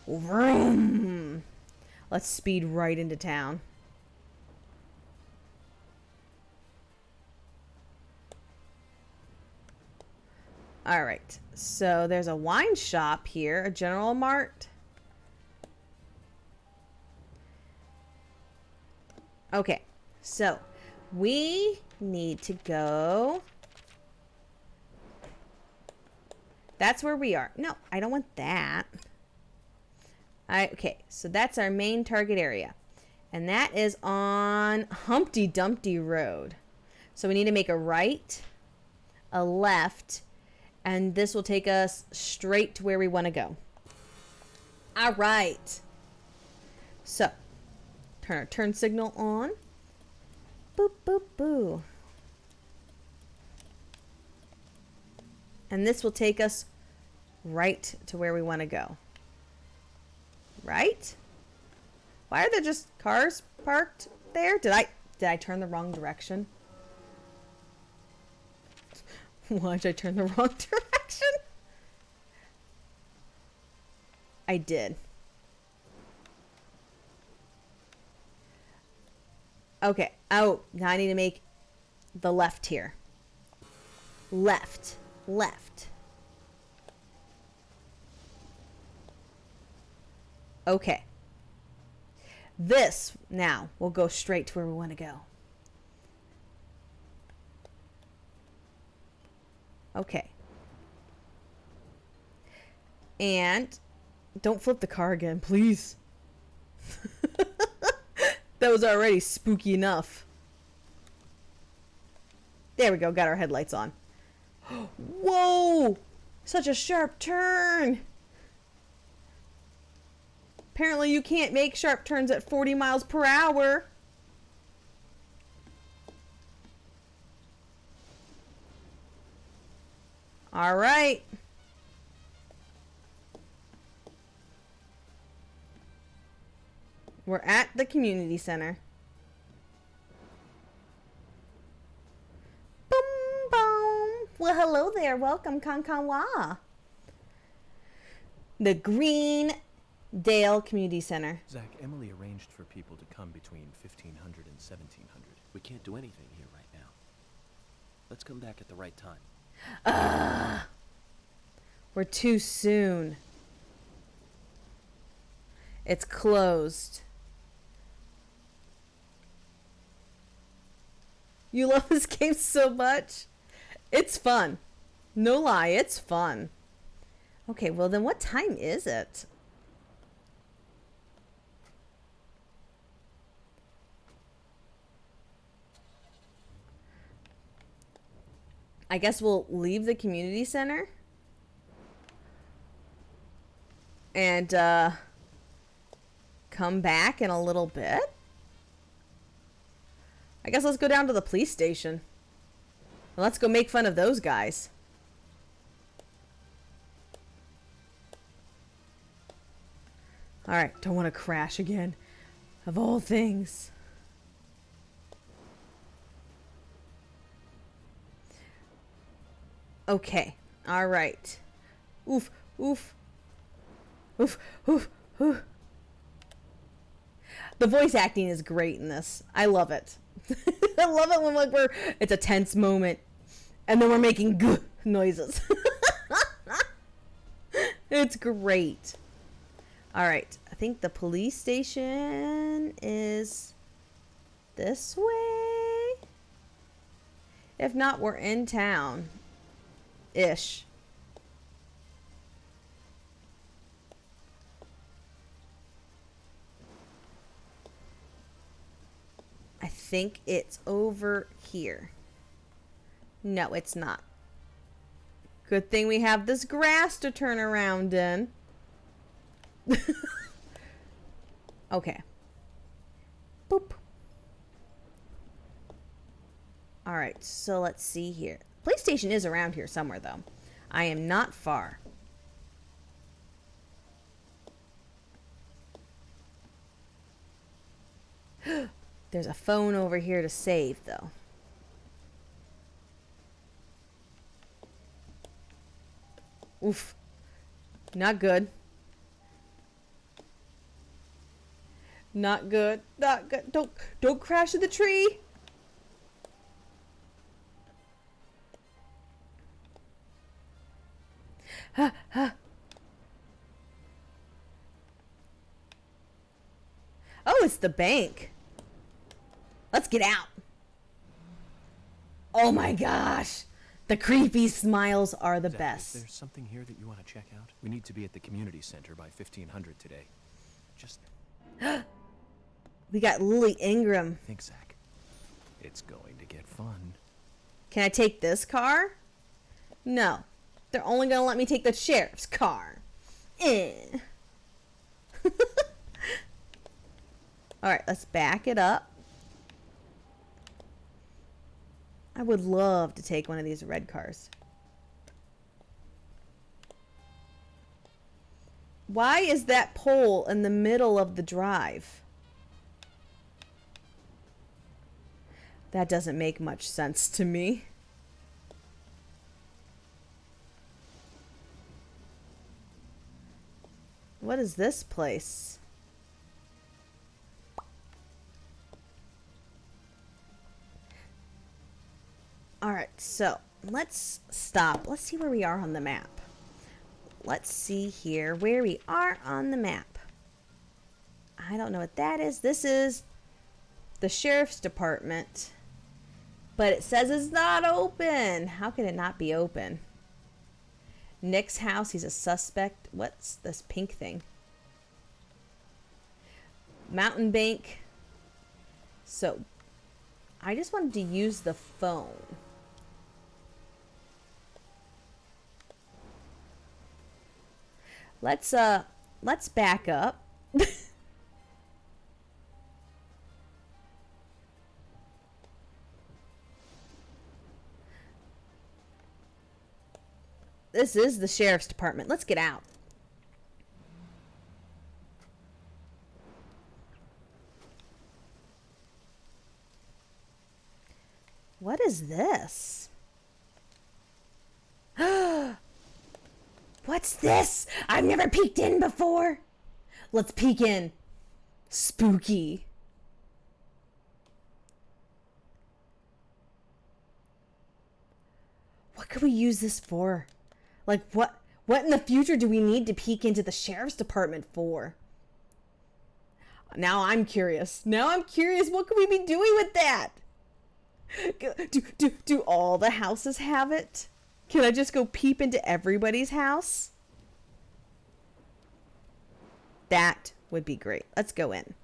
Vroom. Let's speed right into town. Alright, so there's a wine shop here, a General Mart. Okay, so we need to go. That's where we are. No, I don't want that. Okay, so that's our main target area. And that is on Humpty Dumpty Road. So we need to make a right, a left, and this will take us straight to where we want to go. All right. So, turn our turn signal on. Boop, boop, boo. And this will take us right to where we want to go. Right? Why are there just cars parked there? Did I turn the wrong direction? Why did I turn the wrong direction? I did. Okay. Oh, now I need to make the left here. Left. Left. Okay. This now will go straight to where we want to go. Okay. And don't flip the car again, please. That was already spooky enough. There we go, got our headlights on. Whoa! Such a sharp turn! Apparently you can't make sharp turns at 40 miles per hour. All right. We're at the community center. Boom, boom. Well, hello there. Welcome, Kankanwa. The Greendale Community Center. Zach, Emily arranged for people to come between 1500 and 1700. We can't do anything here right now. Let's come back at the right time. We're too soon. It's closed. You love this game so much. It's fun. No lie, it's fun. Okay, well then what time is it? I guess we'll leave the community center. And come back in a little bit. I guess let's go down to the police station. Let's go make fun of those guys. Alright, don't want to crash again. Of all things. Okay, alright. Oof, oof. Oof, oof, oof. The voice acting is great in this. I love it. I love it when it's a tense moment and then we're making good noises. It's great. All right, I think the police station is this way. If not, we're in town ish. I think it's over here. No, it's not. Good thing we have this grass to turn around in. Okay. Boop. Alright, so let's see here. PlayStation is around here somewhere, though. I am not far. There's a phone over here to save, though. Oof. Not good. Not good. Not good. Don't crash in the tree. Oh, it's the bank. Let's get out. Oh my gosh. The creepy smiles are the Zach, best. Is there something here that you want to check out? We need to be at the community center by 1500 today. Just We got Lily Ingram. think, Zach. It's going to get fun. Can I take this car? No. They're only going to let me take the sheriff's car. Eh. Alright, let's back it up. I would love to take one of these red cars. Why is that pole in the middle of the drive? That doesn't make much sense to me. What is this place? Alright, so let's stop. Let's see where we are on the map. Let's see here where we are on the map. I don't know what that is. This is the sheriff's department. But it says it's not open. How can it not be open? Nick's house, he's a suspect. What's this pink thing? Mountain Bank. So, I just wanted to use the phone. Let's back up. This is the sheriff's department. Let's get out. What is this? What's this? I've never peeked in before. Let's peek in. Spooky. What could we use this for? Like, what in the future do we need to peek into the sheriff's department for? Now I'm curious. What could we be doing with that? Do all the houses have it? Can I just go peep into everybody's house? That would be great. Let's go in.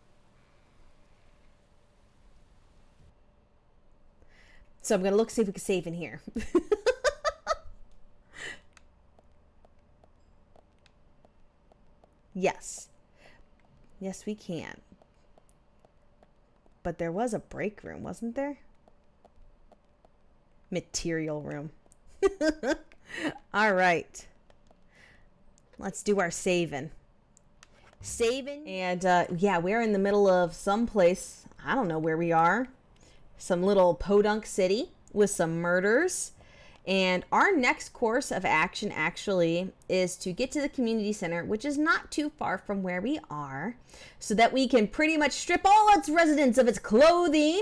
So I'm going to look, see if we can save in here. Yes. Yes, we can. But there was a break room, wasn't there? Material room. All right. Let's do our saving. And yeah, we're in the middle of some place. I don't know where we are. Some little podunk city with some murders. And our next course of action actually is to get to the community center, which is not too far from where we are, so that we can pretty much strip all its residents of its clothing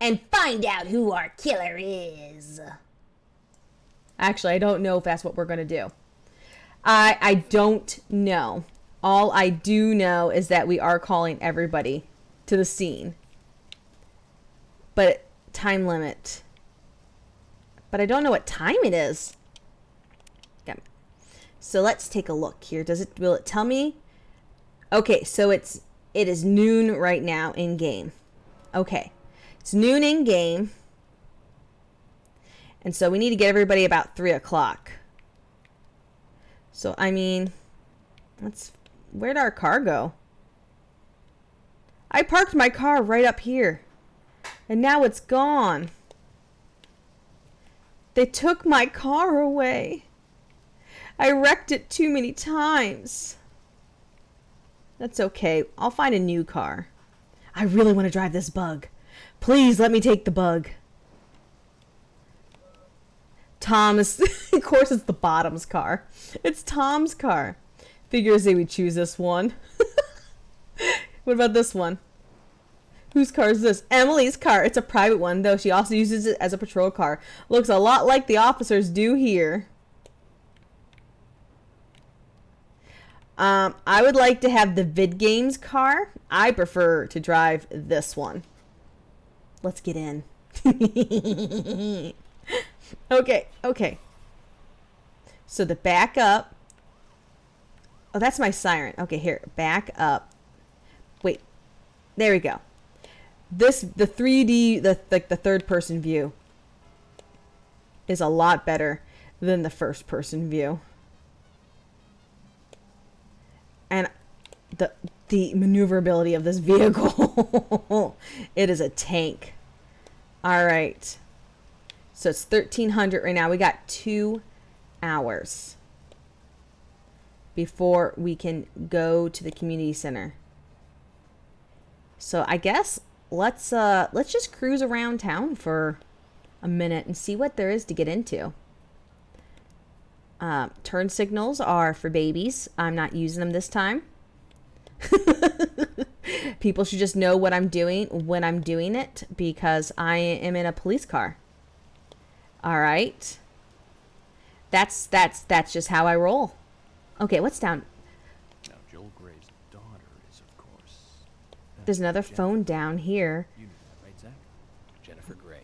and find out who our killer is. Actually, I don't know if that's what we're going to do. I don't know. All I do know is that we are calling everybody to the scene. But time limit. But I don't know what time it is. Okay. So let's take a look here. Will it tell me? Okay, so it is noon right now in game. Okay. It's noon in game. And so we need to get everybody about 3 o'clock. So, I mean, where'd our car go? I parked my car right up here. And now it's gone. They took my car away. I wrecked it too many times. That's okay. I'll find a new car. I really want to drive this bug. Please let me take the bug. Tom is, of course it's the bottom's car. It's Tom's car. Figures they would choose this one. What about this one? Whose car is this? Emily's car. It's a private one, though she also uses it as a patrol car. Looks a lot like the officers do here. I would like to have the Vid Games car. I prefer to drive this one. Let's get in. Okay. So the back up. Oh, that's my siren. Okay, here. Back up. Wait. There we go. The 3D, the third person view is a lot better than the first person view. And the maneuverability of this vehicle. It is a tank. All right. So it's 1300 right now. We got 2 hours before we can go to the community center. So I guess let's just cruise around town for a minute and see what there is to get into. Turn signals are for babies. I'm not using them this time. People should just know what I'm doing when I'm doing it, because I am in a police car. All right. That's just how I roll. Okay, what's down? Now, Joel Gray's daughter is, of course. There's another phone down here. You knew that, right, Zach? Jennifer Grey.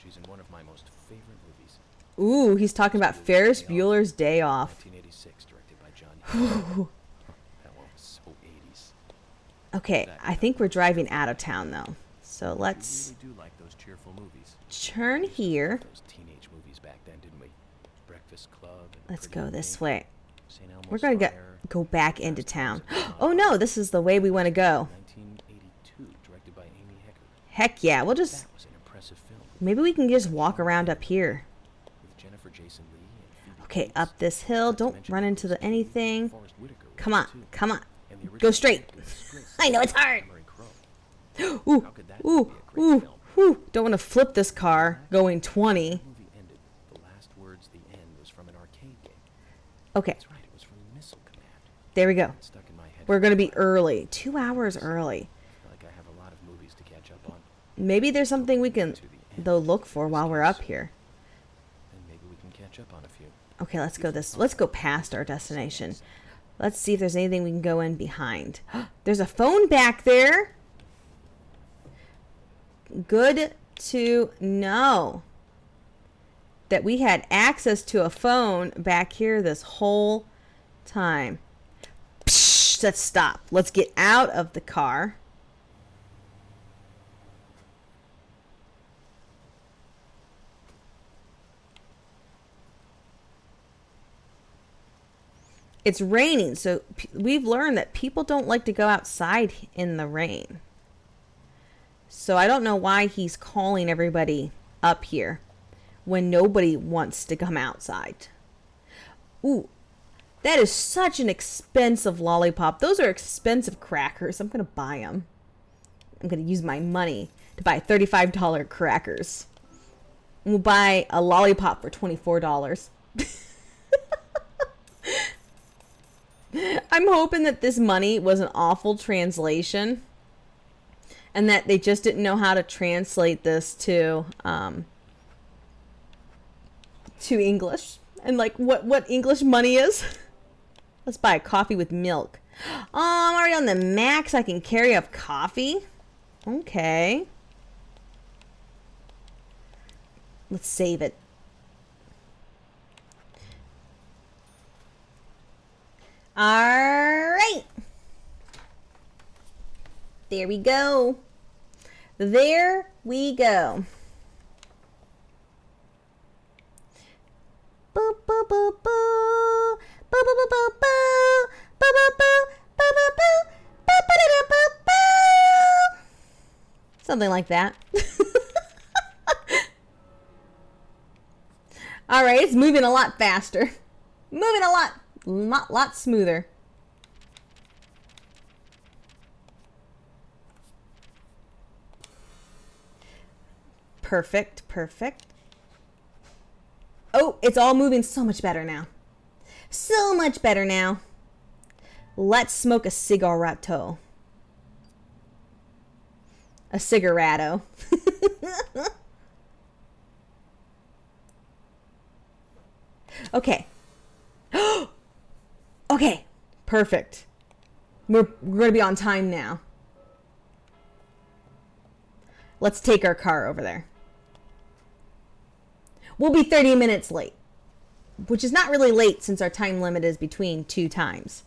She's in one of my most favorite movies. Ooh, he's talking about Ferris Bueller's Day Off. 1986, directed by John Hughes. That one was so 80s. Okay, I think we're driving out of town though. So let's We really do like those cheerful movies. turn here. Those teenage movies back then, didn't we? Breakfast Club. And Let's Pretty go this Woman, way. St. Elmo's We're gonna Fire, go back into town. Oh no, this is the way we want to go. 1982, directed by Amy Hecker. Heck yeah, we'll just That was an impressive film. maybe we can just walk around up here. With Jennifer Jason Leigh and Phoebe Okay, Cates. up this hill. Not to Don't mention run Nicolas into the Cage and anything. Forrest Whitaker was Come in on, it, too. come on. And the Go original straight. Good Sprints I know by it's hard. Emery Crowe. Ooh, How could that ooh, not be a great ooh, film? ooh. Don't want to flip this car going 20. The movie ended. The last words, the end, was from an arcade game. Okay, That's right, it was from Missile Command. there we go. It's stuck in my head. We're going to be early. 2 hours early. I feel like I have a lot of movies to catch up on. Maybe there's something we can, To the end. though, look for while we're up here. And maybe we can catch up on a few. Okay, let's go past our destination. Let's see if there's anything we can go in behind. There's a phone back there. Good to know that we had access to a phone back here this whole time. Psh, let's stop. Let's get out of the car. It's raining, so we've learned that people don't like to go outside in the rain. So I don't know why he's calling everybody up here when nobody wants to come outside. Ooh, that is such an expensive lollipop. Those are expensive crackers. I'm going to buy them. I'm going to use my money to buy $35 crackers. We'll buy a lollipop for $24. I'm hoping that this money was an awful translation and that they just didn't know how to translate this to English and like what English money is. Let's buy a coffee with milk. Oh, I'm already on the max I can carry of coffee. Okay. Let's save it. All right. There we go. There we go. Boo boo boo boo. Boo boo boo boo boo. Boo boo boo. Boo boo boo. Boo boo boo boo boo. Something like that. All right, it's moving a lot faster. Moving a lot smoother. Perfect, perfect. Oh, it's all moving so much better now. So much better now. Let's smoke a cigaretto. A cigaretto. Okay. Okay. Perfect. We're going to be on time now. Let's take our car over there. We'll be 30 minutes late, which is not really late since our time limit is between 2 times.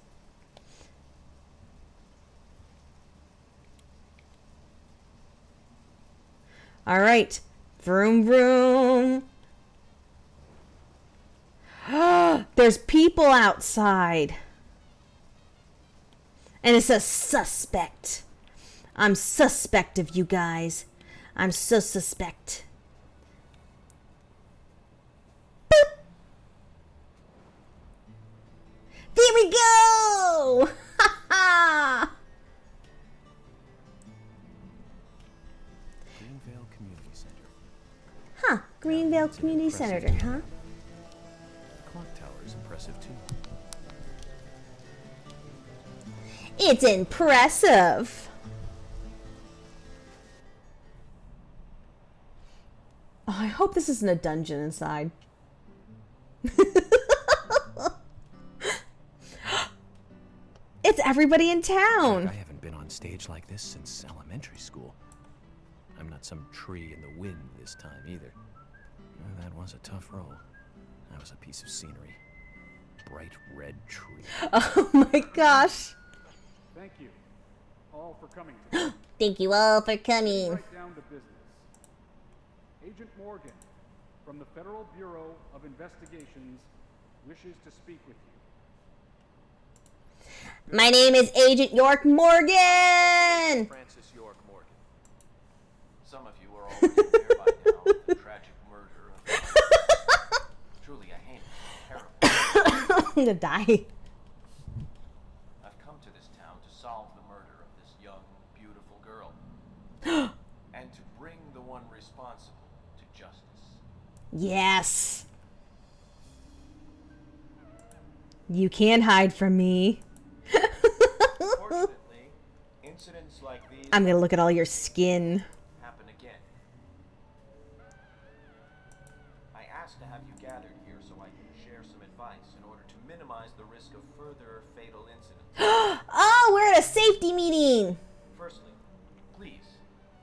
All right. Vroom, vroom. There's people outside. And it says suspect. I'm suspect of you guys. I'm so suspect. Boop. There we go! Ha ha! Greenvale Community Center. Huh. Greenvale Community Center, huh? The clock tower is impressive too. It's impressive. Oh, I hope this isn't a dungeon inside. It's everybody in town. I haven't been on stage like this since elementary school. I'm not some tree in the wind this time either. That was a tough role. That was a piece of scenery. Bright red tree. Oh my gosh. Thank you all for coming today. Thank you all for coming. Right down to business. Agent Morgan from the Federal Bureau of Investigations wishes to speak with you. My name is Agent York Morgan. Francis York Morgan. Some of you are already aware by now of the tragic murder of truly a heinous, terrible. I'm gonna die. I've come to this town to solve the murder of this young, beautiful girl. And to bring the one responsible to justice. Yes. You can't hide from me. Fortunately, incidents like these I'm gonna look at all your skin. happen again. I asked to have you gathered here so I can share some advice in order to minimize the risk of further fatal incidents. Oh, we're at a safety meeting. Firstly, please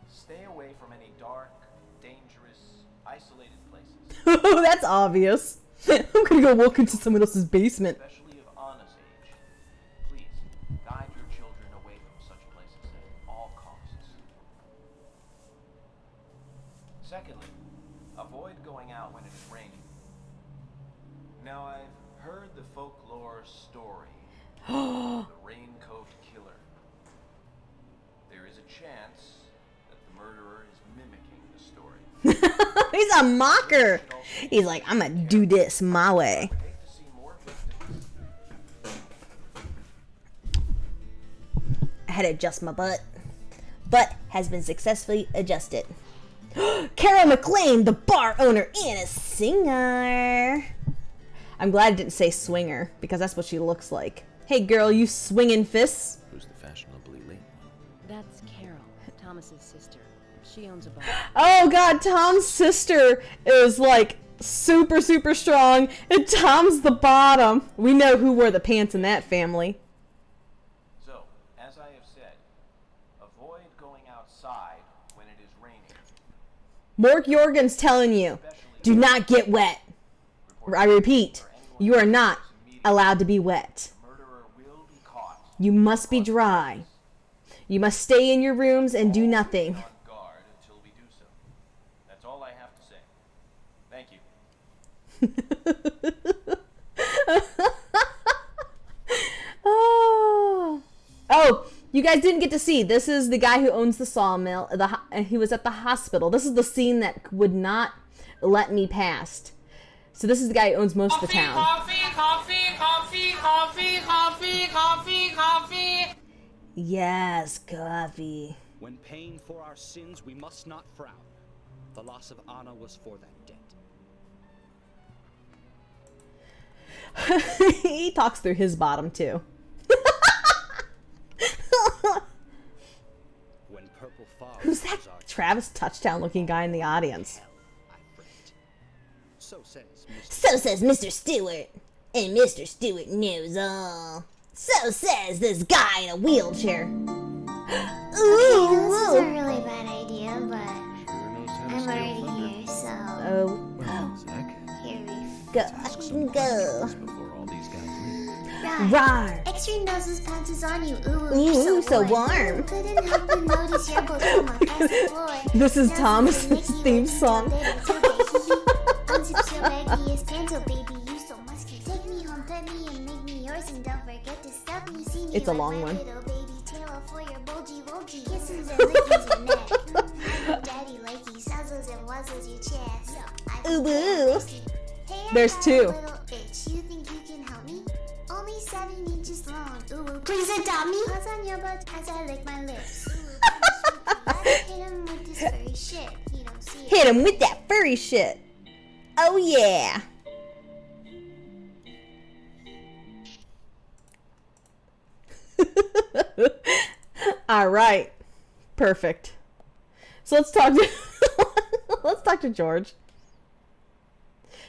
stay away from any dark, dangerous, isolated places, Oh, that's obvious. I'm gonna go walk into someone else's basement. especially of Anna's age. Please guide your children away from such places at all costs. Secondly, avoid going out when it is raining. Now, I've heard the folklore story of the raincoat killer. There is a chance that the murderer is mimicking the story. He's a mocker. He's like, I'm gonna do this my way. I hate to see more victims. I had to adjust my butt. Butt has been successfully adjusted. Carol McLean, the bar owner and a singer. I'm glad I didn't say swinger, because that's what she looks like. Hey girl, you swinging fists? Who's the fashionably late one? That's Carol, Thomas's sister. She owns a bar. Oh god, Tom's sister is like super, super strong, and Tom's the bottom. We know who wore the pants in that family. So, as I have said, avoid going outside when it is raining. Mork Jorgen's telling you, do not get wet. I repeat, you are not allowed to be wet. The murderer will be caught. You must be dry. You must stay in your rooms and do nothing. On guard until we do so. That's all I have to say. Thank you. Oh, you guys didn't get to see. This is the guy who owns the sawmill. He was at the hospital. This is the scene that would not let me past. So this is the guy who owns most of the town. Coffee. Yes, coffee. When paying for our sins, we must not frown. The loss of Anna was for that debt. He talks through his bottom too. When purple far Who's that as our Travis Touchdown looking guy in the audience? hell, I fret. So says Mr. So says Mr. Stewart. And Mr. Stewart knows all. So says this guy in a wheelchair. This is Ooh! a really bad idea, but Sure knows how to I'm steal already thunder. here, so Oh, Well, Zach, here we Go, ask some go. questions before all these guys leave. Right. rar. Extra noses panties on you. Ooh, Ooh, you're so warm. Couldn't help but notice your both on my past floor. This is Now Thomas's Nikki theme with you song. till they don't tell me. Unzip your baggy is panto, baby. You so musky. Take me home, pet me, and make me yours. And don't forget to stuff me. See me It's a like long my one. little baby tail for your bulgy wulgy. Kisses and lickies your neck. I do daddy likey. Sazzles and wuzzles your chest. I Ooh, do ooh. tasty. Hey, I There's got a two. little itch. You think you can help me? Only 7 inches long. Ooh, please adopt me. Paws on your butt as I lick my lips. Ooh, hit him with this furry shit. He don't see it. Hit him with that furry shit. Oh yeah. All right. Perfect. So let's talk to let's talk to George.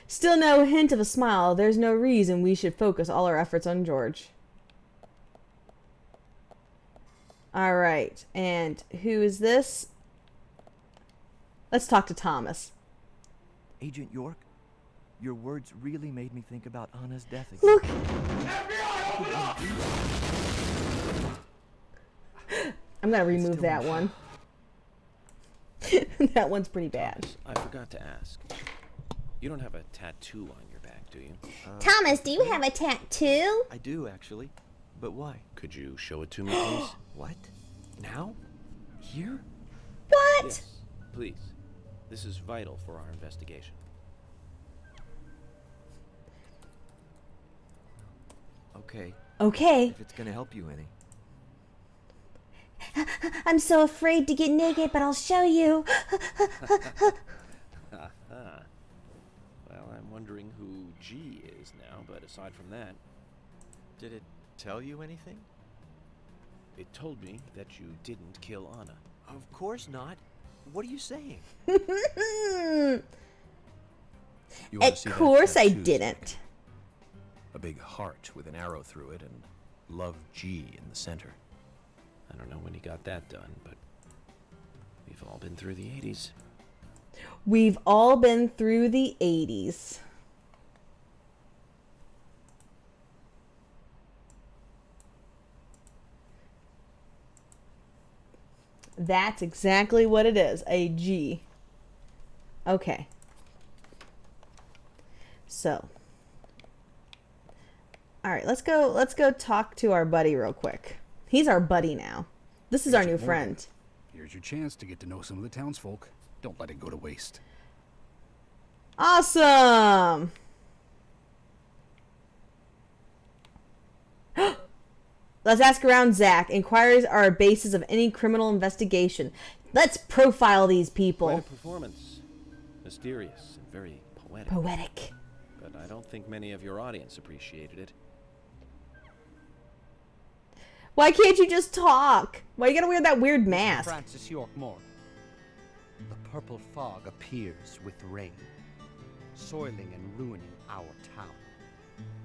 Still no hint of a smile. There's no reason we should focus all our efforts on George. All right. And who is this? Let's talk to Thomas. Agent York, your words really made me think about Anna's death again. Look. I'm going to remove that one. That one's pretty bad. I forgot to ask. You don't have a tattoo on your back, do you? Thomas, do you have a tattoo? I do, actually. But why? Could you show it to me, please? What? Now? Here? What? Yes, please. This is vital for our investigation. Okay, Okay. if it's gonna help you any. I'm so afraid to get naked, but I'll show you. Well, I'm wondering who G is now, but aside from that, Did it tell you anything? it told me that you didn't kill Anna. Of course not. What are you saying? You wanna Of see that course I tattoo, Zach? didn't. A big heart with an arrow through it and Love G in the center. I don't know when he got that done, but we've all been through the 80s. We've all been through the 80s. That's exactly what it is, a G. Okay. So. All right, let's go talk to our buddy real quick. He's our buddy now. This is our new Agent Morgan, friend. Here's your chance to get to know some of the townsfolk. Don't let it go to waste. Awesome. Let's ask around, Zach. Inquiries are a basis of any criminal investigation. Let's profile these Quite people. a performance. Mysterious and very poetic. Poetic. But I don't think many of your audience appreciated it. Why can't you just talk? Why you gotta wear that weird mask? Francis York Morgan. The purple fog appears with rain, soiling and ruining our town.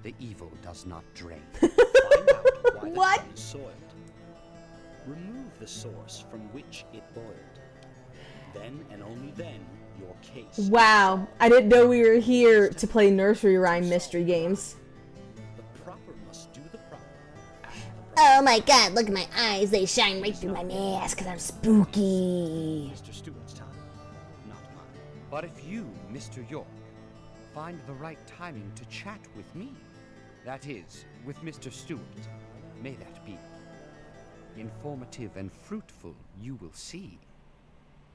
The evil does not drain. Find out why the What? town is soiled. Remove the source from which it boiled. Then and only then your case. is Wow, solved. I didn't know we were here to play nursery rhyme mystery games. The proper must do the proper. Oh my god, look at my eyes. They shine right through my mask because I'm spooky. Mr. Stewart's time, not mine. But if you, Mr. York, find the right timing to chat with me, that is, with Mr. Stewart, may that be. Informative and fruitful, you will see.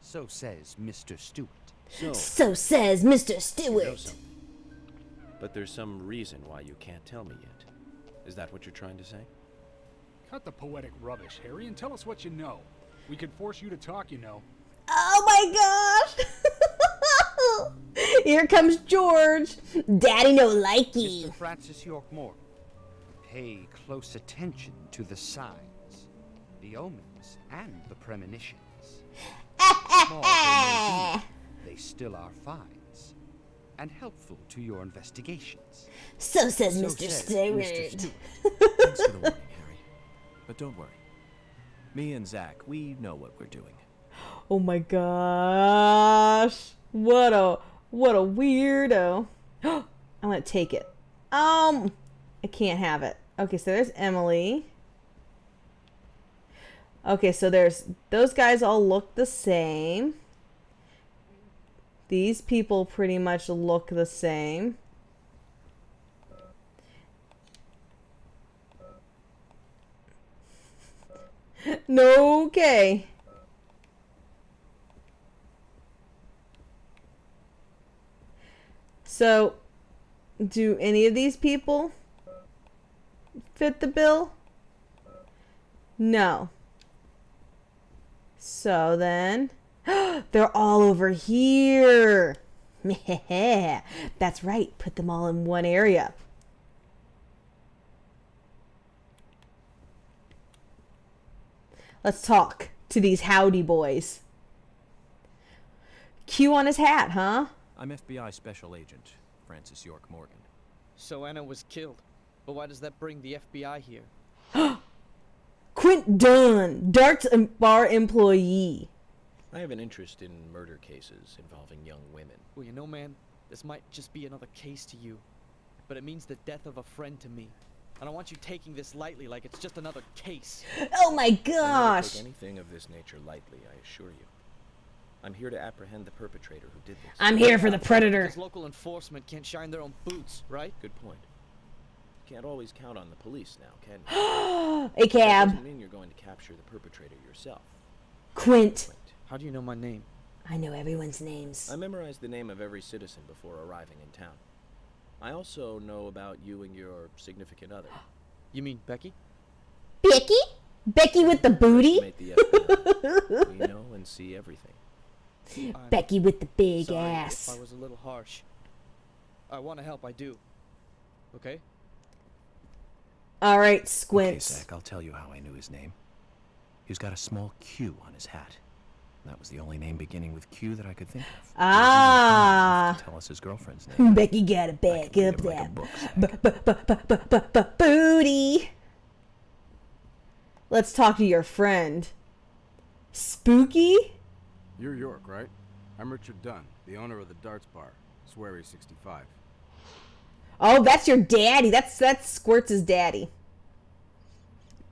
So says Mr. Stewart. So says Mr. You know Stewart. something. But there's some reason why you can't tell me yet. Is that what you're trying to say? Cut the poetic rubbish, Harry, and tell us what you know. We could force you to talk, you know. Oh my gosh! Here comes George. Daddy no likey. Mr. Francis York Morgan, pay close attention to the signs, the omens, and the premonitions. Small they may be, they still are finds, and helpful to your investigations. So says So Mr. says Stewart. Thanks for the warning, Harry. But don't worry. Me and Zach, we know what we're doing. Oh my gosh. What a weirdo. I'm gonna take it. I can't have it. Okay, so there's Emily. Okay, so there's those guys all look the same. These people pretty much look the same. No, okay. So, do any of these people fit the bill? No. So then, they're all over here. That's right. Put them all in one area. Let's talk to these howdy boys. Q on his hat, huh? I'm FBI Special Agent Francis York Morgan. So Anna was killed. But why does that bring the FBI here? Quint Dunn, Darts Bar employee. I have an interest in murder cases involving young women. Well, you know, man, this might just be another case to you. But it means the death of a friend to me. I don't want you taking this lightly like it's just another case. Oh my I never gosh. take anything of this nature lightly, I assure you. I'm here to apprehend the perpetrator who did this. I'm here for the predator. Because local enforcement can't shine their own boots, right? Good point. You can't always count on the police now, can you? A That cab. doesn't mean you're going to capture the perpetrator yourself. Quint. How do you know my name? I know everyone's names. I memorized the name of every citizen before arriving in town. I also know about you and your significant other. You mean Becky? Becky? Becky with the booty? Estimate the FBI. We know and see everything. Becky with the big Sorry ass. if I was a little harsh. I want to help, I do. Okay? All right, Okay, Squint. Zach, I'll tell you how I knew his name. He's got a small Q on his hat. That was the only name beginning with Q that I could think of. Ah. Tell us his girlfriend's name. Becky gotta I back can read up him like a that book, Zach. Booty. Let's talk to your friend. Spooky? You're York, right? I'm Richard Dunn, the owner of the Darts Bar, Swery 65. Oh, that's your daddy. That's Squirts' daddy.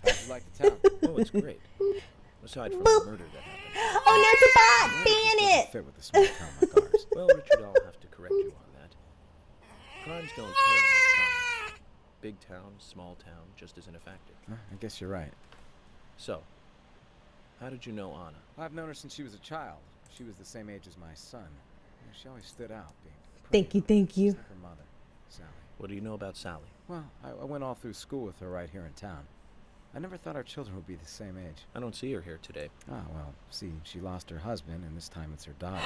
How'd you like the town? Oh, it's great. Aside from the murder that happened. Oh, not the bot! Ban Doesn't it! fit with a small town like ours. Well, Richard, I'll have to correct you on that. Crimes don't care about size. Big town, small town, just isn't a factor. I guess you're right. So, how did you know Anna? I've known her since she was a child. She was the same age as my son. She always stood out, being Thank you, thank you. just like her mother, Sally. What do you know about Sally? Well, I went all through school with her right here in town. I never thought our children would be the same age. I don't see her here today. Ah, well, see, she lost her husband, and this time it's her daughter.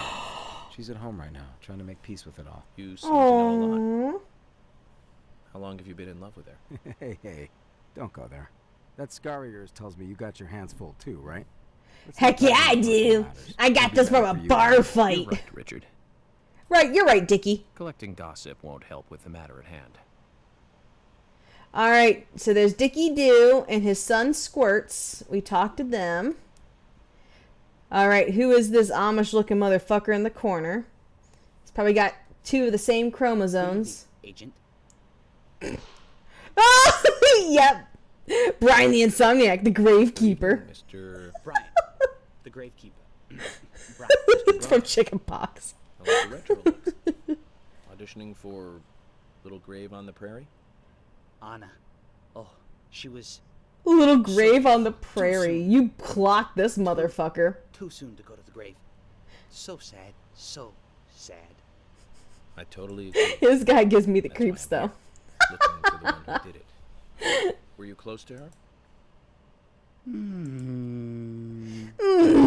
She's at home right now, trying to make peace with it all. You seem to know a lot. Aww. How long have you been in love with her? Hey, don't go there. That scar of yours tells me you got your hands full too, right? Let's Heck not yeah, talk I about do. what matters. I got It'll be this from better a for you bar anyway. fight. You're right, Richard. Right, you're right, Dickie. Collecting gossip won't help with the matter at hand. All right, so there's Dickie Doo and his son Squirts. We talked to them. All right, who is this Amish-looking motherfucker in the corner? He's probably got two of the same chromosomes. Agent. Oh, yep. Brian the Insomniac, the Gravekeeper. Mr. Brian. The gravekeeper. Brian. It's from Chickenpox. I like the retro look. Auditioning for Little Grave on the Prairie? Anna. Oh, she was Little grave on the prairie. You clocked this motherfucker. too soon to go to the grave. So sad. So sad. I totally agree. This guy gives me the That's why creeps, I'm though. here, looking for the one who did it. Were you close to her?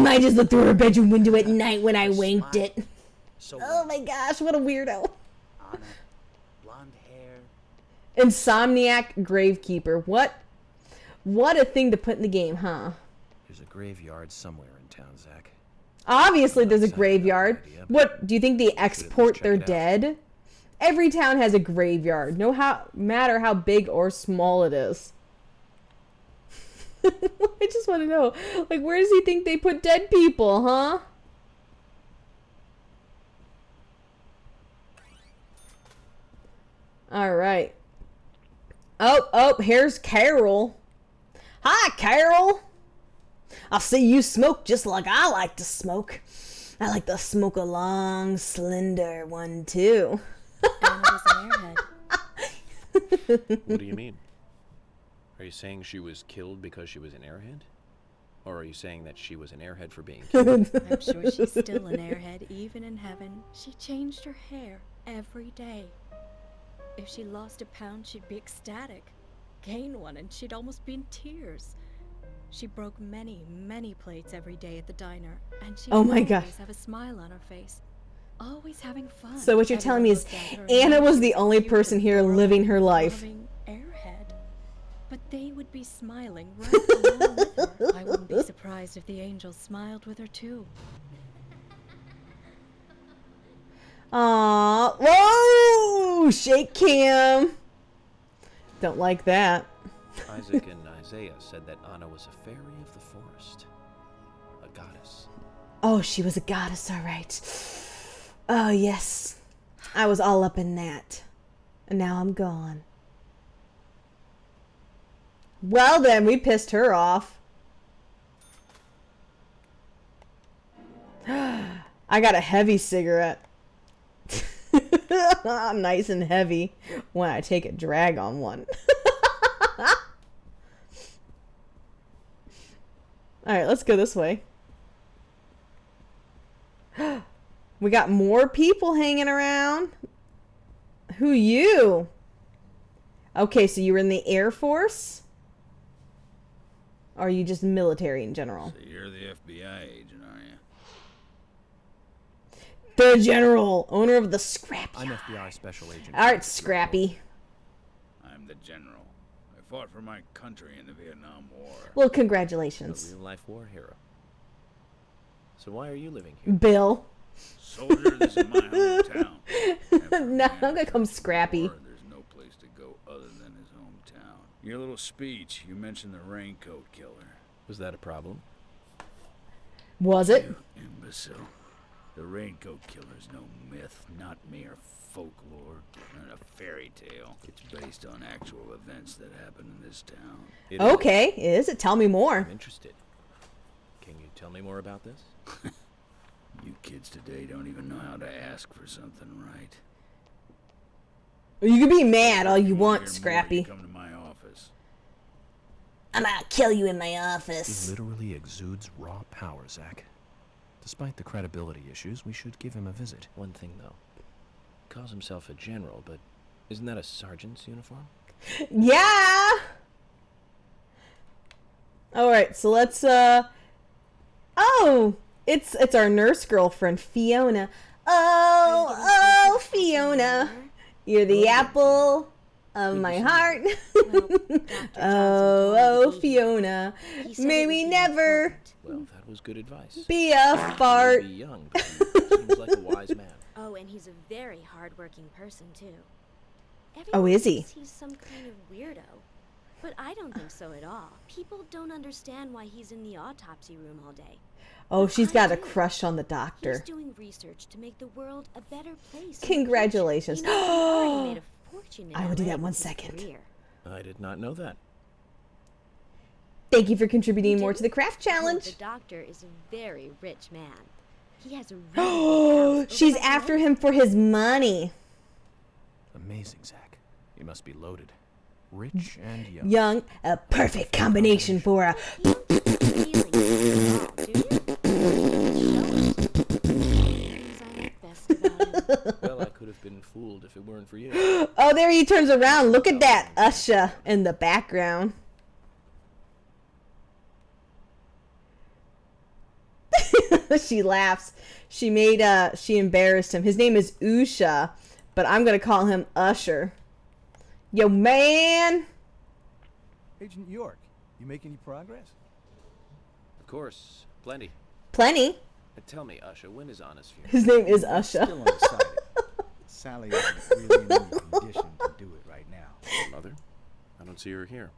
I just looked through her bedroom window at night when I winked it. So Oh my gosh, what a weirdo. Anna. Blonde hair. Insomniac Gravekeeper. What a thing to put in the game, huh? There's a graveyard somewhere in town, Zach. Obviously, there's a Not graveyard. idea, but What, do you think they export check their it out. dead? Every town has a graveyard, matter how big or small it is. I just want to know, like, where does he think they put dead people, huh? All right. Oh, here's Carol. Hi, Carol. I see you smoke just like I like to smoke. I like to smoke a long, slender one, too. Anna was an airhead. What do you mean? Are you saying she was killed because she was an airhead? Or are you saying that she was an airhead for being killed? I'm sure she's still an airhead, even in heaven. She changed her hair every day. If she lost a pound, she'd be ecstatic. Gain one, and she'd almost be in tears. She broke many, many plates every day at the diner, and she Oh my always God. have a smile on her face. Always having fun. So what you're telling me is Everyone looked at her and Anna knew was she the only cute person and here adorable, living her life. loving airhead. But they would be smiling right along with her. I wouldn't be surprised if the angels smiled with her too. Aw, whoa, shake cam. Don't like that. Isaac and Isaiah said that Anna was a fairy of the forest. A goddess. Oh, she was a goddess, all right. Oh, yes. I was all up in that. And now I'm gone. Well, then, we pissed her off. I got a heavy cigarette. I'm nice and heavy when I take a drag on one. Alright, let's go this way. We got more people hanging around. Who you? Okay, so you were in the Air Force? Or are you just military in general? So you're the FBI agent, are you? The General, owner of the Scrap I'm Yard. FBI Special Agent. Alright, Scrappy. I'm the general. I fought for my country in the Vietnam War. Well, A congratulations, real-life war hero. So why are you living here? Bill. Soldier, this is my hometown. After Now a I'm gonna man come fights the Scrappy. war, there's no place to go other than his hometown. Your little speech, you mentioned the raincoat killer. Was that a problem? Was it? You imbecile. The raincoat killer's no myth, not mere folklore, and a fairy tale. It's based on actual events that happened in this town. It is. Okay, is it? Tell me more. I'm interested. Can you tell me more about this? You kids today don't even know how to ask for something right. You can be mad all you Hear want, more, Scrappy. Come to my office. I'm gonna kill you in my He office. literally exudes raw power, Zach. Despite the credibility issues, we should give him a visit. One thing, though. He calls himself a general, but isn't that a sergeant's uniform? Yeah! Alright, so let's, Oh! It's our nurse girlfriend, Fiona. Oh, Fiona. You're the apple of my heart. Oh, Fiona. May we never Well, that was good advice. be a He may fart. be young, but he seems like a wise man. Oh, and he's a very hard-working person too. Oh, is he? Thinks he's some kind of weirdo, but I don't think so at all. People don't understand why he's in the autopsy room all day. Oh, she's got a do. crush on the He's doctor. doing research to make the world a better place. in the future. Congratulations. He knows he already made a fortune in I will do LA that one with his second. career. I did not know that. Thank you for contributing more didn't? to the craft Well, challenge. the doctor is a very rich man. He has a really big house over She's by the after lake. him for his money. Amazing, Zach. He must be loaded. Rich and young. Young, a perfect combination for a... You don't get the feeling at all, do you? Things I like best about him. Well, I could have been fooled if it weren't for you. Oh, there he turns around. Look at that Usha in the background. She laughs. She embarrassed him. His name is Usha, but I'm going to call him Usher. Yo, man. Agent York, you make any progress? Of course, plenty. Plenty. Tell me, Usha, when is Anna's funeral? His name is I'm Usha. still undecided. Sally isn't really in any condition to do it right now. Mother? I don't see her here.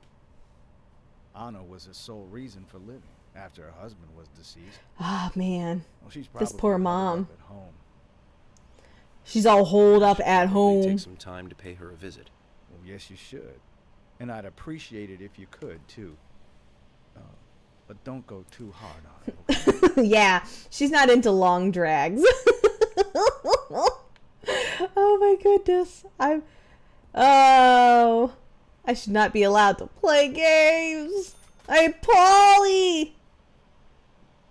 Anna was her sole reason for living after her husband was deceased. Ah, man. Well, she's This probably poor holed mom. up at home. She's all holed up at Probably home. Take some time to pay her a visit. Well, yes, you should. And I'd appreciate it if you could, too. But don't go too hard on her, okay? Yeah, she's not into long drags. Oh my goodness. I should not be allowed to play games. Hey, Polly!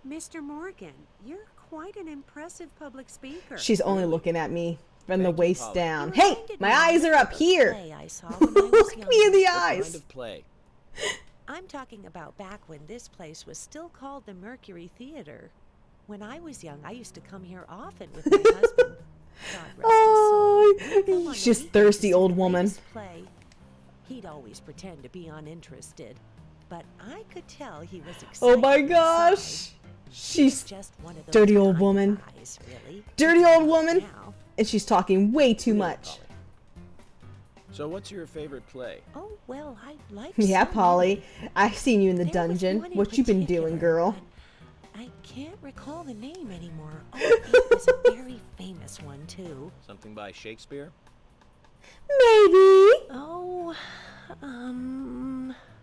Mr. Morgan, you're quite an impressive public speaker. She's only looking at me from the Thank you, waist Polly. down. You Hey, reminded my me eyes of are up a here. play I saw when I was Look me in younger. the What eyes. kind of play? I'm talking about back when this place was still called the Mercury Theater. When I was young, I used to come here often with my husband. God rest Oh, his soul. We'd come on the she's weekends to thirsty see old the woman. latest play. He'd always pretend to be uninterested, but I could tell he was excited. Oh my inside. gosh. She's Just one of those dirty old kind woman. guys, really. dirty old woman, Now. and she's talking way too Really, much. Polly. So what's your favorite play? Oh, well, I like Yeah, so Polly. many. I've seen you in the There was dungeon. one in What you been doing, particular, girl? but I can't recall the name anymore. Oh, it was a very famous one, too. Something by Shakespeare? Maybe. Oh,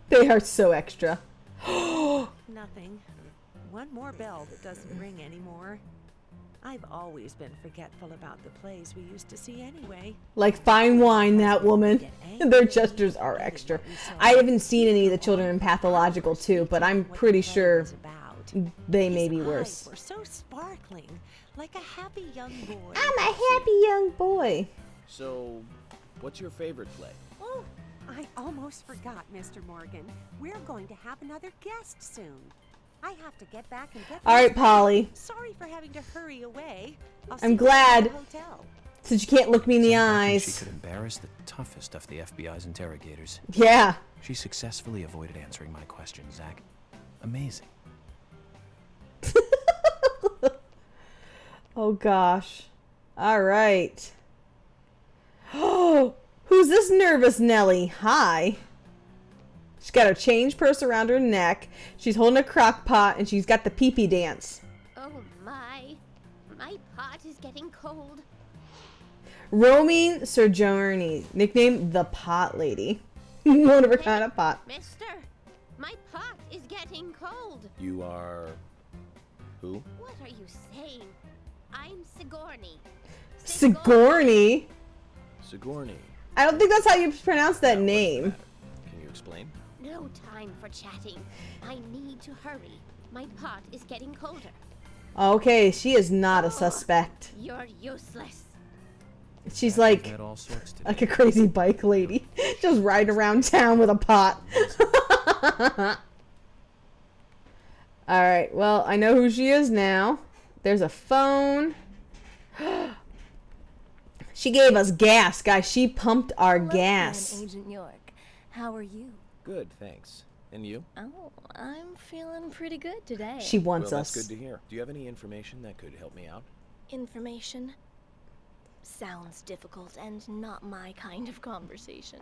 They are so extra. nothing. One more bell that doesn't ring anymore. I've always been forgetful about the plays we used to see anyway. Like fine wine, that woman. Get angry. Their gestures are extra. I haven't seen any of the children in Pathological 2, but I'm What the pretty play sure was about. they may His be eyes worse. were so sparkling, like a happy young boy. I'm a happy young boy. So, what's your favorite play? Oh, I almost forgot, Mr. Morgan. We're going to have another guest soon. I have to get back and get All right, these Polly. ready. Sorry for having to hurry away. I'll see I'm you glad. at the hotel. Since you can't look me in the Sounds like She eyes. could embarrass the toughest of the FBI's interrogators. Yeah. She successfully avoided answering my question, Zach. Amazing. Oh gosh. All right. Oh, who's this nervous Nellie? Hi. She's got her change purse around her neck. She's holding a crock pot and she's got the pee-pee dance. Oh my pot is getting cold. Roaming Sojourny, nicknamed the Pot Lady. One of her kind of pot. Mister, my pot is getting cold. You are... who? What are you saying? I'm Sigourney. Sigourney? Sigourney. I don't think that's how you pronounce that name. Can you explain? No time for chatting. I need to hurry. My pot is getting colder. Okay, she is not a suspect. You're useless. She's I've like met all sorts today. a crazy bike lady. Just riding around town with a pot. Alright, well, I know who she is now. There's a phone. She gave us gas, guys. She pumped our Hello gas. again, Agent York. How are you? Good, thanks. And you? Oh, I'm feeling pretty good today. She wants well, us. that's good to hear. Do you have any information that could help me out? Information? Sounds difficult and not my kind of conversation.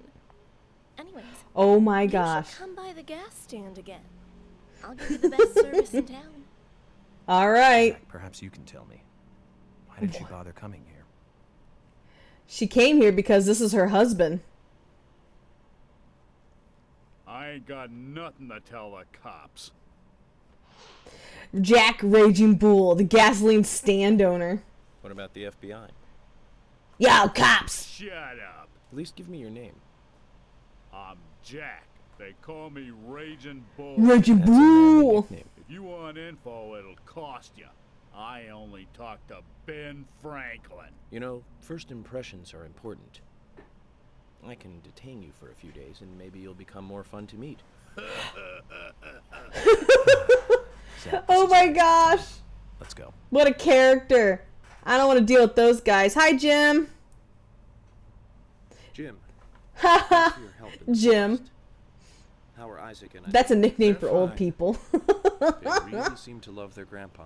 Anyways, Oh my you gosh. should come by the gas stand again. I'll give you the best service in town. Alright. Zach, perhaps you can tell me. Why did she bother coming here? She came here because this is her husband. I ain't got nothing to tell the cops. Jack Raging Bull, the gasoline stand owner. What about the FBI? Yo, cops! Shut up. At least give me your name. I'm Jack. They call me Raging Bull. Raging That's a manly Bull! nickname. If you want info, it'll cost you. I only talk to Ben Franklin. You know, first impressions are important. I can detain you for a few days, and maybe you'll become more fun to meet. Zach, Oh my gosh! let's go. What a character! I don't want to deal with those guys. Hi, Jim! Jim. Haha! thanks for your help in the Jim. past. How are Isaac and I? That's a nickname for They're old fine. people. They really seem to love their grandpa.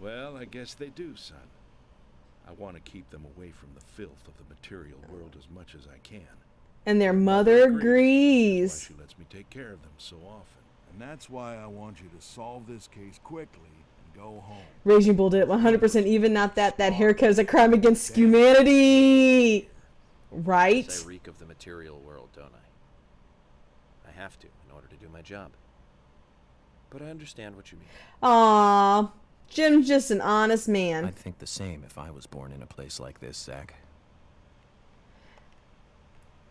Well, I guess they do, son. I want to keep them away from the filth of the material world as much as I can. And their mother That's why agrees. she lets me take care of them so often. And that's why I want you to solve this case quickly and go home. Raging Bull did it 100% even. Not that haircut is a crime against humanity. Right? I reek of the material world, don't I? I have to in order to do my job. But I understand what you mean. Aww. Jim's just an honest man. I'd think the same if I was born in a place like this, Zach.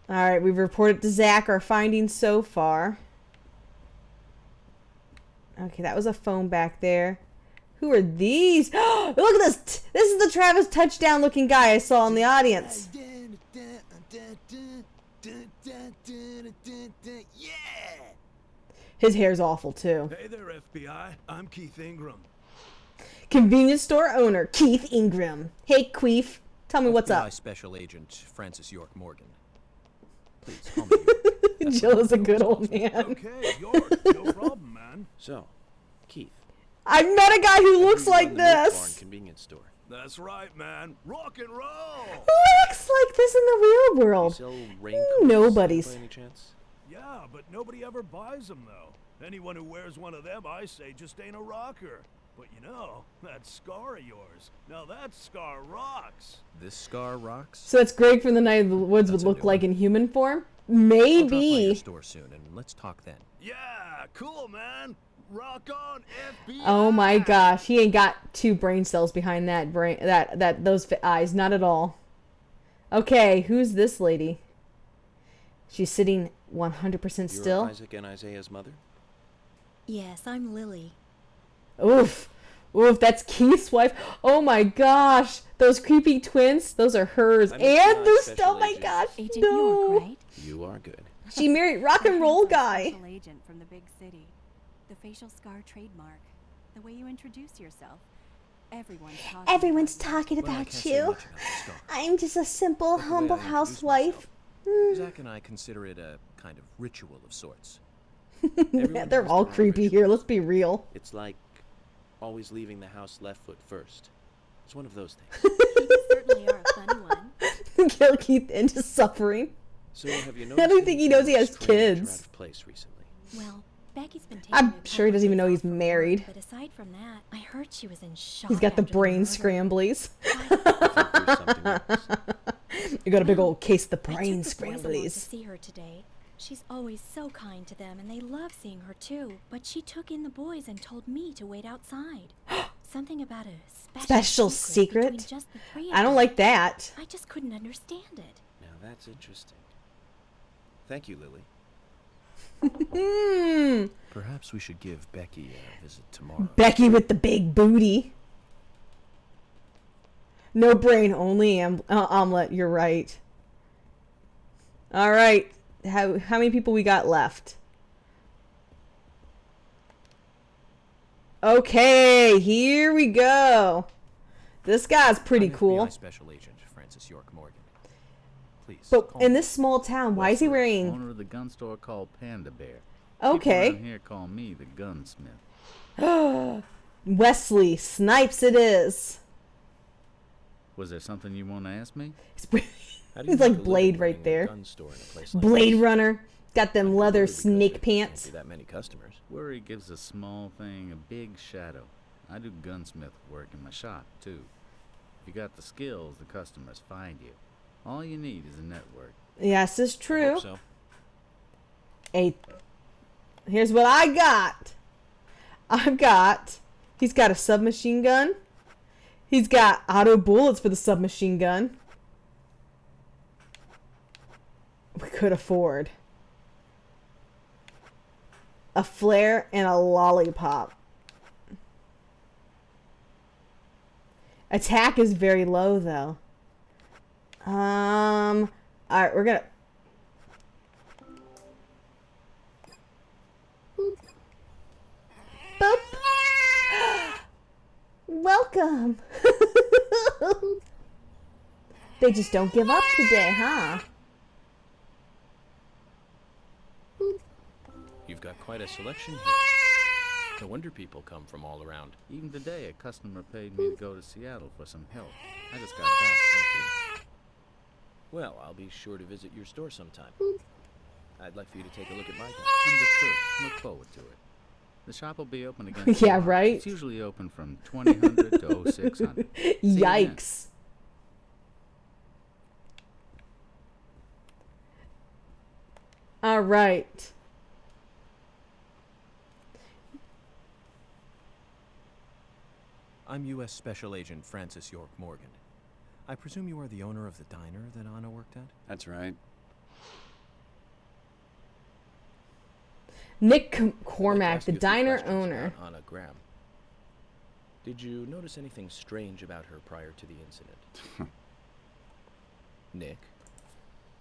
Alright, we've reported to Zach our findings so far. Okay, that was a phone back there. Who are these? Look at this! This is the Travis Touchdown looking guy I saw in the audience. Yeah! His hair's awful too. Hey there, FBI. I'm Keith Ingram. Convenience store owner, Keith Ingram. Hey, Queef. Tell me what's FBI up. Special Agent Francis York Morgan. Please, call me York. Joe is a good old man. Okay, York. No problem, man. So, Keith. I met a guy who looks you like run the Meat Barn this. convenience store. That's right, man. Rock and roll! Who looks like this in the real You world? sell raincoats Nobody's. by any chance? Yeah, but nobody ever buys them, though. Anyone who wears one of them, I say, just ain't a rocker. But you know, that scar of yours, now that scar rocks. This scar rocks? So that's Greg from the Night of the Woods would look like in human form? I'll drop by your Maybe. store soon, and let's talk then. Yeah, cool, man. Rock on, FBI. Oh my gosh, he ain't got 2 brain cells behind that brain, those eyes, not at all. Okay, who's this lady? She's sitting 100% still. You're Isaac and Isaiah's mother? Yes, I'm Lily. Oof. Oof, that's Keith's wife. Oh my gosh. Those creepy twins, those are hers. I'm And FBI those, Special oh my Agent. gosh, Agent no. York, right? You are good. She married rock and roll guy. Special agent from the big city. The facial scar trademark. The way you introduce yourself. Everyone's talking Well, I about can't say you. much about the scar. I'm just a simple, But the way humble I introduce housewife. Zach and I consider it a kind of ritual of sorts. They're all creepy here, let's be real. It's like always leaving the house left foot first. It's one of those things. You certainly are a funny one. Kill Keith into suffering. So have you I noticed? don't think he knows he has anything strange or kids. Out of place recently? Well, Becky's been taking I'm a sure he couple doesn't even days know he's off from work, married. But aside from that, I heard she was in shock. He's got the after brain murder. scramblies. There's something else. You got a big old case of the I brain took the boys along to scramblies. see her today. She's always so kind to them, and they love seeing her too. But she took in the boys and told me to wait outside. Something about a Special secret between secret? just the 3 of I don't them. like that. I just couldn't understand it. Now that's interesting. Thank you, Lily. Hmm. Perhaps we should give Becky a visit tomorrow. Becky with the big booty. No brain, only omelet. You're right. All right. How many people we got left? Okay, here we go. This guy's pretty I'm cool. FBI Special Agent Francis York Morgan. Please. But call in me. this small town, why is he wearing... Owner of the gun store called Panda Bear. Okay. People around here call me the gunsmith. Wesley Snipes it is. Was there something you want to ask me? How do you He's make like a Blade living right running a there. gun store in a place like Blade this? Runner. Got them leather Because snake there pants. Can't be that many customers. Worry gives a small thing a big shadow. I do gunsmith work in my shop, too. If you got the skills, the customers find you. All you need is a network. Yes, it's I true. hope so. Hey, here's what I got. He's got a submachine gun. He's got auto bullets for the submachine gun. We could afford a flare and a lollipop. Attack is very low though. All right, we're gonna. Boop. Welcome. They just don't give up today, huh? got quite a selection here. No wonder people come from all around. Even today, a customer paid me to go to Seattle for some help. I just got back. Well, I'll be sure to visit your store sometime. I'd like for you to take a look at my gun. Understood. Look forward to it. The shop will be open again. Yeah, tomorrow. right? It's usually open from 2000 to 0600. See you then. Yikes. All right. I'm U.S. Special Agent Francis York Morgan. I presume you are the owner of the diner that Anna worked at? That's right. Nick I'd Cormack, like to the ask you a few diner questions owner. about Anna Graham. Did you notice anything strange about her prior to the incident? Nick,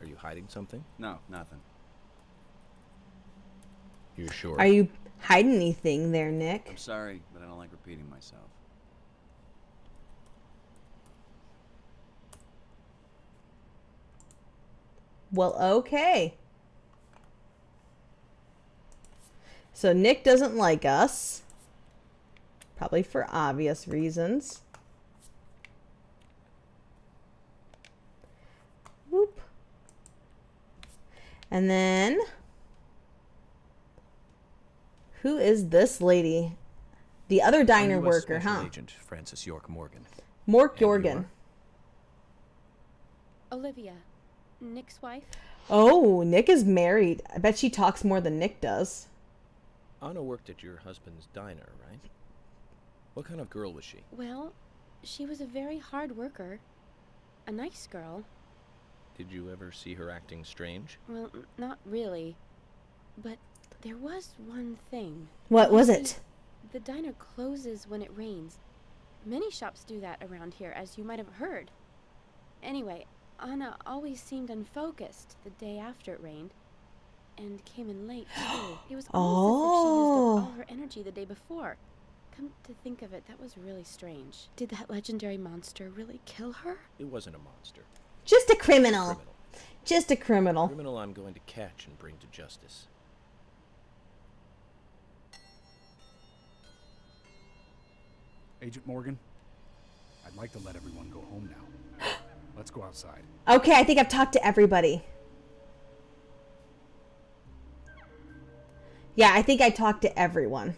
are you hiding something? No, nothing. You're sure? Are you hiding anything there, Nick? I'm sorry, but I don't like repeating myself. Well, okay. So Nick doesn't like us. Probably for obvious reasons. Whoop. And then, who is this lady? The other diner I'm US worker, Special huh? Agent Francis York Morgan. Mork And you Jorgen. are? Olivia, Nick's wife. Oh, Nick is married. I bet she talks more than Nick does. Anna worked at your husband's diner, right? What kind of girl was she? Well, she was a very hard worker. A nice girl. Did you ever see her acting strange? Well, not really. But there was one thing. What was You it? see, the diner closes when it rains. Many shops do that around here, as you might have heard. Anyway, Anna always seemed unfocused the day after it rained. And came in late, too. It was almost as if she used up all her energy the day before. Come to think of it, that was really strange. Did that legendary monster really kill her? It wasn't a monster. Just a criminal. Just a criminal. Criminal I'm going to catch and bring to justice. Agent Morgan, I'd like to let everyone go home now. Let's go outside. Okay, I think I've talked to everybody. Yeah, I think I talked to everyone.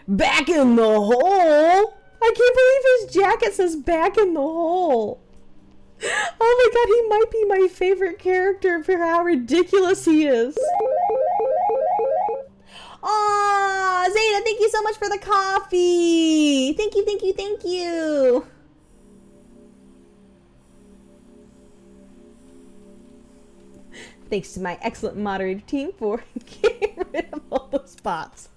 Back in the hole! I can't believe his jacket says back in the hole. Oh my god, he might be my favorite character for how ridiculous he is. Aw, Zeta, thank you so much for the coffee. Thank you, thank you, thank you. Thanks to my excellent moderator team for getting rid of all those bots.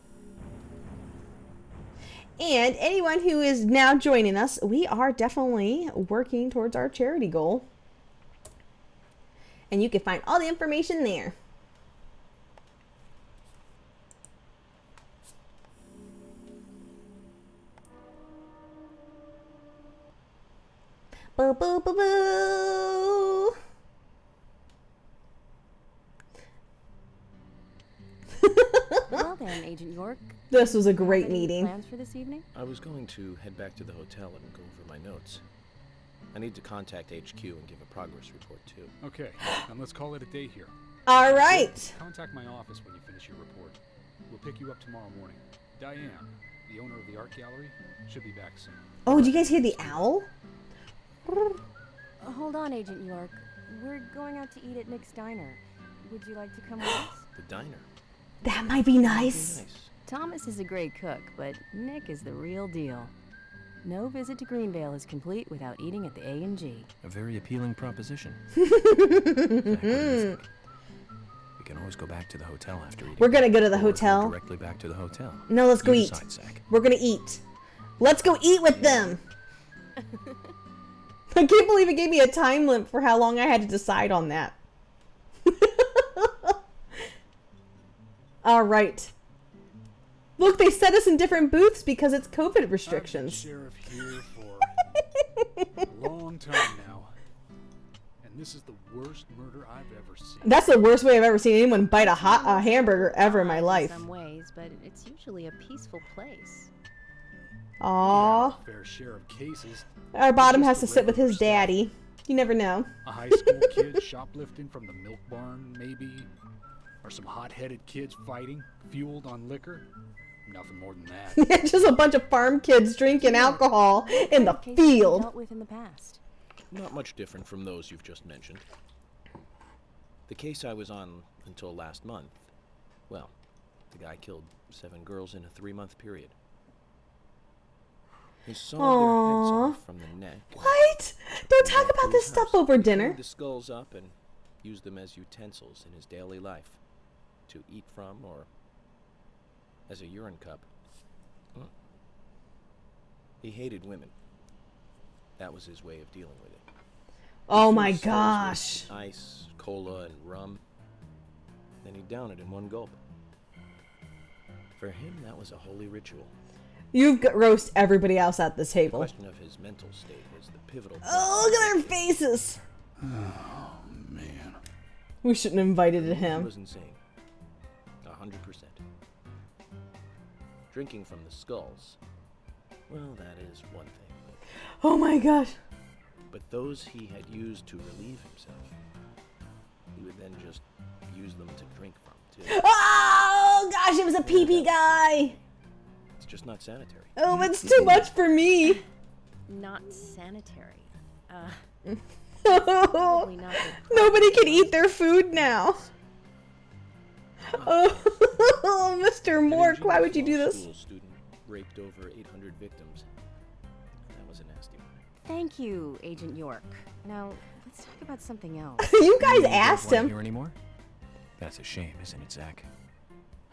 And anyone who is now joining us, we are definitely working towards our charity goal. And you can find all the information there. Boo, boo, boo, boo. Well then, Agent York. This was a great have any meeting. Plans for this evening? I was going to head back to the hotel and go over my notes. I need to contact HQ and give a progress report too. Okay, then let's call it a day here. All right. Contact my office when you finish your report. We'll pick you up tomorrow morning. Diane, the owner of the art gallery, should be back soon. Oh, do you guys hear the owl? Hold on, Agent York. We're going out to eat at Nick's Diner. Would you like to come with us? The diner. That might be nice. Thomas is a great cook, but Nick is the real deal. No visit to Greenvale is complete without eating at the A&G. A very appealing proposition. Zach, what do you think? We can always go back to the hotel after eating. We're gonna go to the Or hotel. Directly back to the hotel. No, let's go You eat. decide, Zach. We're gonna eat. Let's go eat with them. I can't believe it gave me a time limit for how long I had to decide on that. All right. Look, they set us in different booths because it's COVID restrictions. Sheriff here for a long time now, and this is the worst murder I've ever seen. That's the worst way I've ever seen anyone bite a hamburger ever in my life. Some way days, but it's usually a peaceful place. Aww. Fair share of cases. Our bottom Just has the to sit with regular his stuff. daddy. You never know. A high school kid shoplifting from the milk barn, maybe? Or some hot-headed kids fighting, fueled on liquor? Nothing more than that. Just a bunch of farm kids drinking alcohol in the Cases you field. dealt with in the past. Not much different from those you've just mentioned. The case I was on until last month, well, the guy killed 7 girls in a 3-month period. He sawed their heads Aww. off from the neck. What? Don't talk brought about to this his stuff house. over He dinner. cleaned the skulls up and used them as utensils in his daily life, to eat from or as a urine cup. He hated women. That was his way of dealing with it. Oh He my filled skulls with gosh. Ice, cola, and rum. Then he'd down it in one gulp. For him, that was a holy ritual. You've got roast everybody else at this The table. question of his mental state was the pivotal point. Oh, look at their faces. Oh, man. We shouldn't have invited He him. was insane. 100%. Drinking from the skulls, well, that is one thing. Oh my gosh. But those he had used to relieve himself, he would then just use them to drink from, too. Oh gosh, it was a pee-pee guy. It's just not sanitary. Oh, it's too much for me. Not sanitary. Probably not good. Nobody can eat their food now. Oh, Mr. Mork, why would you do this? School student raped over 800 victims. That was a nasty one. Thank you, Agent York. Now, let's talk about something else. You guys don't asked wanna him. hear anymore? That's a shame, isn't it, Zach?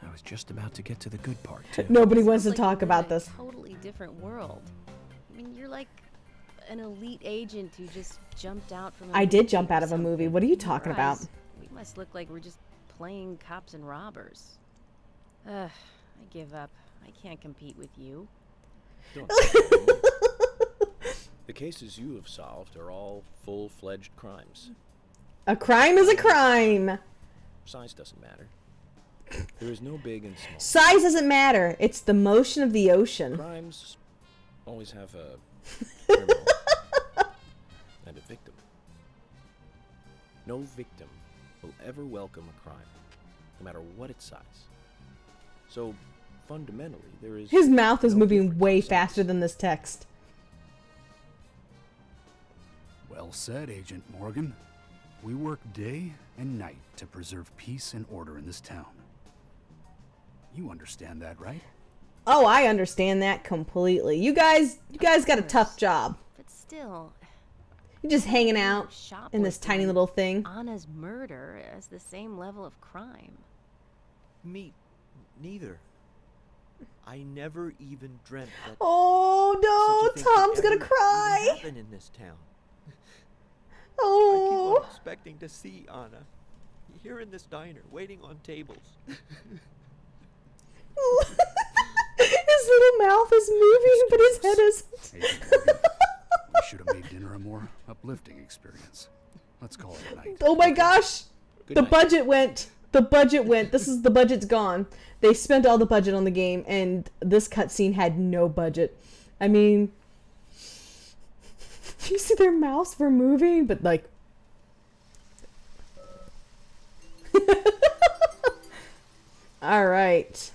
I was just about to get to the good part, too. Nobody wants to Sounds like talk you live about in a this. Totally different world. I mean, you're like an elite agent who just jumped out from a I did movie jump or out of a something. movie. What are you In your talking about? eyes, We must look like we're just playing cops and robbers. I give up. I can't compete with you. Don't. The cases you have solved are all full-fledged crimes. A crime is a crime. Size doesn't matter. There is no big and small. Size doesn't matter. It's the motion of the ocean. Crimes always have a criminal and a victim. No victim will ever welcome a crime, no matter what its size. So, fundamentally, there is... His mouth is no moving difference way in size. faster than this text. Well said, Agent Morgan. We work day and night to preserve peace and order in this town. You understand that, right? Oh, I understand that completely. You guys got a tough job. But still, You're just hanging out in this tiny little thing. Anna's murder as the same level of crime. Me neither. I never even dreamt that Oh such a no, thing could Tom's gonna ever cry. even happen in this town. I Oh. keep on expecting to see Anna here in this diner, waiting on tables. His little mouth is moving, but his head is. Agent Morgan, we should have made dinner a more uplifting experience. Let's call it a night. Oh my gosh. Good The night. budget went. The budget went. The budget's gone. They spent all the budget on the game, and this cutscene had no budget. I mean, you see their mouths were moving, but like. All right.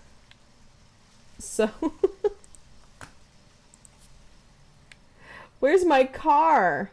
So. Where's my car?